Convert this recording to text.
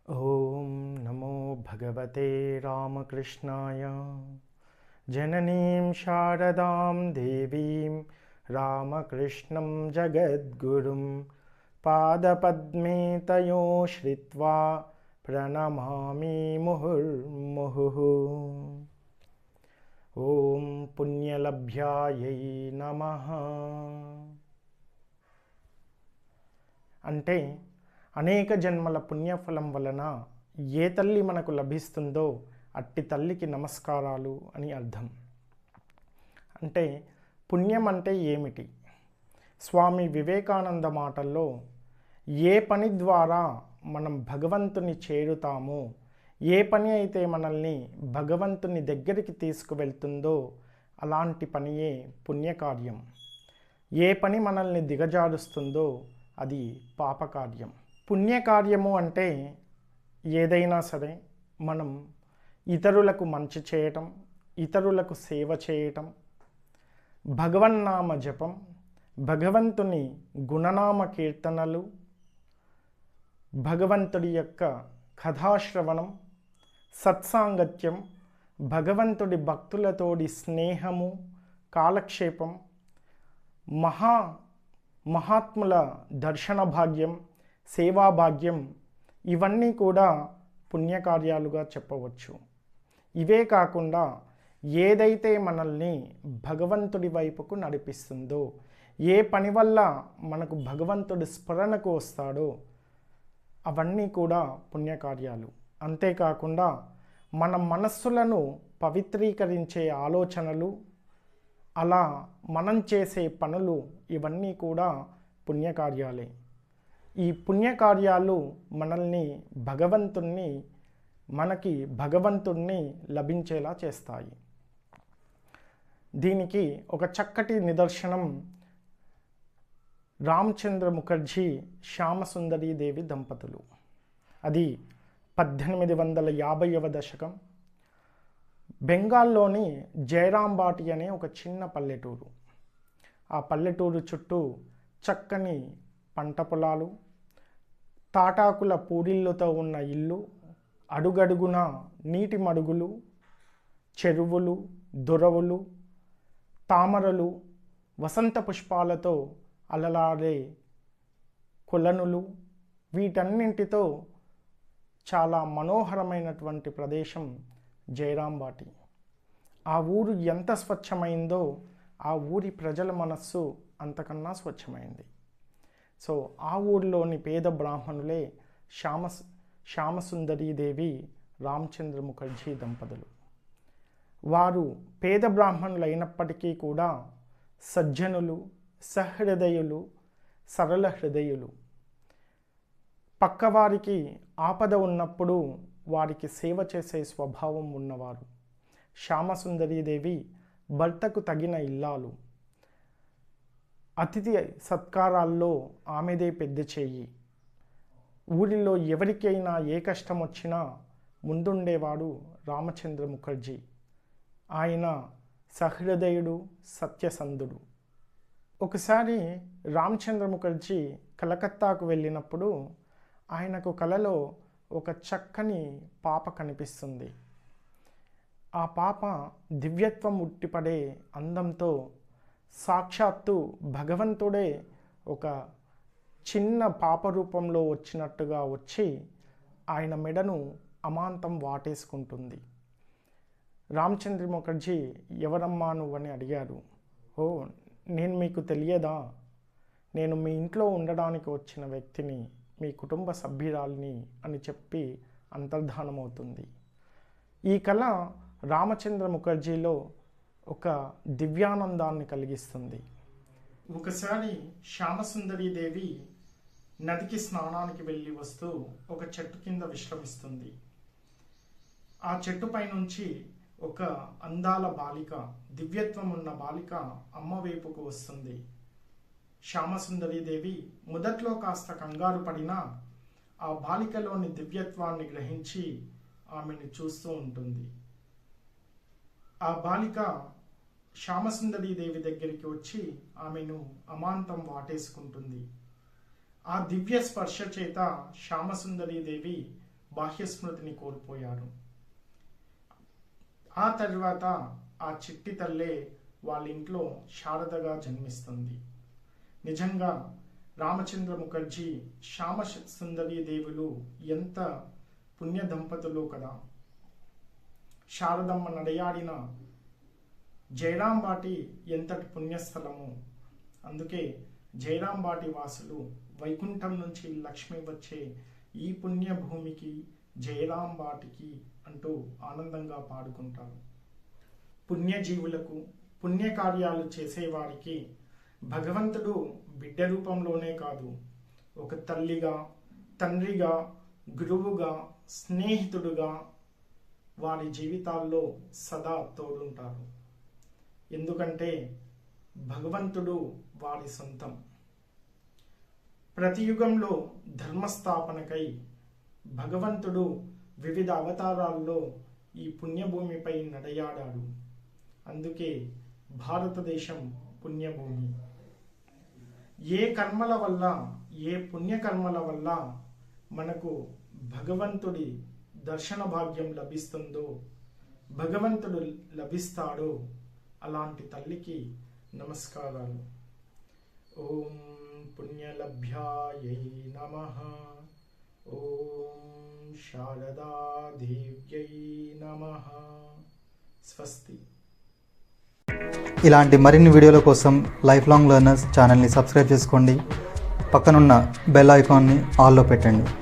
ఓం నమో భగవతే రామకృష్ణాయ. జననీం శారదాం దేవీం రామకృష్ణం జగద్గురుం పాదపద్మే తయో శ్రిత్వా ప్రణమామి ముహుర్ముహుః. ఓం పుణ్యలభ్యాయై నమః. అంటే అనేక జన్మల పుణ్యఫలం వలన ఏ తల్లి మనకు లభిస్తుందో అట్టి తల్లికి నమస్కారాలు అని అర్థం. అంటే పుణ్యం అంటే ఏమిటి? స్వామి వివేకానంద మాటల్లో ఏ పని ద్వారా మనం భగవంతుని చేరుతామో, ఏ పని అయితే మనల్ని భగవంతుని దగ్గరికి తీసుకువెళ్తుందో అలాంటి పనియే పుణ్యకార్యం. ఏ పని మనల్ని దిగజారుస్తుందో అది పాపకార్యం. పుణ్యకార్యము అంటే ఏదైనా సరే మనం ఇతరులకు మంచి చేయటం, ఇతరులకు సేవ చేయటం, భగవన్నామ జపం, భగవంతుని గుణనామ కీర్తనలు, భగవంతుడి యొక్క కథాశ్రవణం, సత్సాంగత్యం, భగవంతుడి భక్తులతోడి స్నేహము, కాలక్షేపం, మహాత్ముల దర్శన భాగ్యం, సేవా భాగ్యం, ఇవన్నీ కూడా పుణ్యకార్యాలుగా చెప్పవచ్చు. ఇవే కాకుండా ఏదైతే మనల్ని భగవంతుడి వైపుకు నడిపిస్తుందో, ఏ పని వల్ల మనకు భగవంతుడి స్మరణకు వస్తాడో అవన్నీ కూడా పుణ్యకార్యాలు. అంతేకాకుండా మన మనస్సులను పవిత్రీకరించే ఆలోచనలు, అలా మనం చేసే పనులు ఇవన్నీ కూడా పుణ్యకార్యాలే. ఈ పుణ్యకార్యాలు మనకి భగవంతుణ్ణి లభించేలా చేస్తాయి. దీనికి ఒక చక్కటి నిదర్శనం రామచంద్ర ముఖర్జీ శ్యామసుందరీదేవి దంపతులు. అది 1850వ దశకం. బెంగాల్లోని జయరాంబాటి అనే ఒక చిన్న పల్లెటూరు. ఆ పల్లెటూరు చుట్టూ చక్కని పంట పొలాలు, తాటాకుల పూరిళ్ళతో ఉన్న ఇల్లు, అడుగడుగున నీటి మడుగులు, చెరువులు, దొరవులు, తామరలు, వసంత పుష్పాలతో అలలాడే కొలనులు, వీటన్నింటితో చాలా మనోహరమైనటువంటి ప్రదేశం జయరాంబాటి. ఆ ఊరు ఎంత స్వచ్ఛమైందో ఆ ఊరి ప్రజల మనస్సు అంతకన్నా స్వచ్ఛమైంది. సో ఆ ఊరిలోని పేద బ్రాహ్మణులే శ్యామసుందరీదేవి రామచంద్ర ముఖర్జీ దంపతులు. వారు పేద బ్రాహ్మణులు అయినప్పటికీ కూడా సజ్జనులు, సహృదయులు, సరళ హృదయులు. పక్కవారికి ఆపద ఉన్నప్పుడు వారికి సేవ చేసే స్వభావం ఉన్నవారు. శ్యామసుందరీదేవి భర్తకు తగిన ఇల్లాలు. అతిథి సత్కారాల్లో ఆమెదే పెద్ద చేయి. ఊరిలో ఎవరికైనా ఏ కష్టం వచ్చినా ముందుండేవాడు రామచంద్ర ముఖర్జీ. ఆయన సహృదయుడు, సత్యసంధుడు. ఒకసారి రామచంద్ర ముఖర్జీ కలకత్తాకు వెళ్ళినప్పుడు ఆయనకు కలలో ఒక చక్కని పాప కనిపిస్తుంది. ఆ పాప దివ్యత్వం ఉట్టిపడే అందంతో సాక్షాత్తు భగవంతుడే ఒక చిన్న పాప రూపంలో వచ్చినట్టుగా వచ్చి ఆయన మెడను అమాంతం వాటేసుకుంటుంది. రామచంద్ర ముఖర్జీ ఎవరమ్మా నువ్వని అడిగారు. ఓ, నేను మీకు తెలియదా? నేను మీ ఇంట్లో ఉండడానికి వచ్చిన వ్యక్తిని, మీ కుటుంబ సభ్యురాల్ని అని చెప్పి అంతర్ధానమవుతుంది. ఈ కళ రామచంద్ర ముఖర్జీలో ఒక దివ్యానందాన్ని కలిగిస్తుంది. ఒకసారి శ్యామసుందరీదేవి నదికి స్నానానికి వెళ్ళి వస్తూ ఒక చెట్టు కింద విశ్రమిస్తుంది. ఆ చెట్టుపై నుంచి ఒక అందాల బాలిక, దివ్యత్వం ఉన్న బాలిక అమ్మ వైపుకు వస్తుంది. శ్యామసుందరీదేవి మొదట్లో కాస్త కంగారు పడినా ఆ బాలికలోని దివ్యత్వాన్ని గ్రహించి ఆమెను చూస్తూ ఉంటుంది. ఆ బాలిక శ్యామసుందరీదేవి దగ్గరికి వచ్చి ఆమెను అమాంతం వాటేసుకుంటుంది. ఆ దివ్య స్పర్శ చేత శ్యామసుందరీదేవి బాహ్య స్మృతిని కోల్పోయారు. ఆ తర్వాత ఆ చిట్టి తల్లే వాళ్ళ ఇంట్లో శారదగా జన్మిస్తుంది. నిజంగా రామచంద్ర ముఖర్జీ, శ్యామ సుందరీ దేవులు ఎంత పుణ్య దంపతులు కదా. శారదమ్మ నడయాడిన జయరాంబాటి ఎంతటి పుణ్యస్థలము. అందుకే జయరాంబాటి వాసులు వైకుంఠం నుంచి లక్ష్మి వచ్చే ఈ పుణ్యభూమికి, జయరాంబాటికి అంటూ ఆనందంగా పాడుకుంటారు. పుణ్యజీవులకు, పుణ్యకార్యాలు చేసేవారికి భగవంతుడు బిడ్డ రూపంలోనే కాదు, ఒక తల్లిగా, తండ్రిగా, గురువుగా, స్నేహితుడుగా వారి జీవితాల్లో సదా తోడుంటారు. ఎందుకంటే భగవంతుడు వారి సొంతం. ప్రతి యుగంలో ధర్మస్థాపనకై భగవంతుడు వివిధ అవతారాల్లో ఈ పుణ్యభూమిపై నడయాడాడు. అందుకే భారతదేశం పుణ్యభూమి. ఏ కర్మల వల్ల, ఏ పుణ్యకర్మల వల్ల మనకు భగవంతుడి దర్శన భాగ్యం లభిస్తుందో, భగవంతుడు లభిస్తాడో అలాంటి తల్లికి నమస్కారాలు. ఓం పుణ్యలభ్యాయై నమః. ఓం శారదాదేవ్యై నమః. స్వస్తి. ఇలాంటి మరిన్ని వీడియోల కోసం లైఫ్ లాంగ్ లెర్నర్స్ ఛానల్ని సబ్స్క్రైబ్ చేసుకోండి. పక్కనున్న బెల్ ఐకాన్ని ఆల్లో పెట్టండి.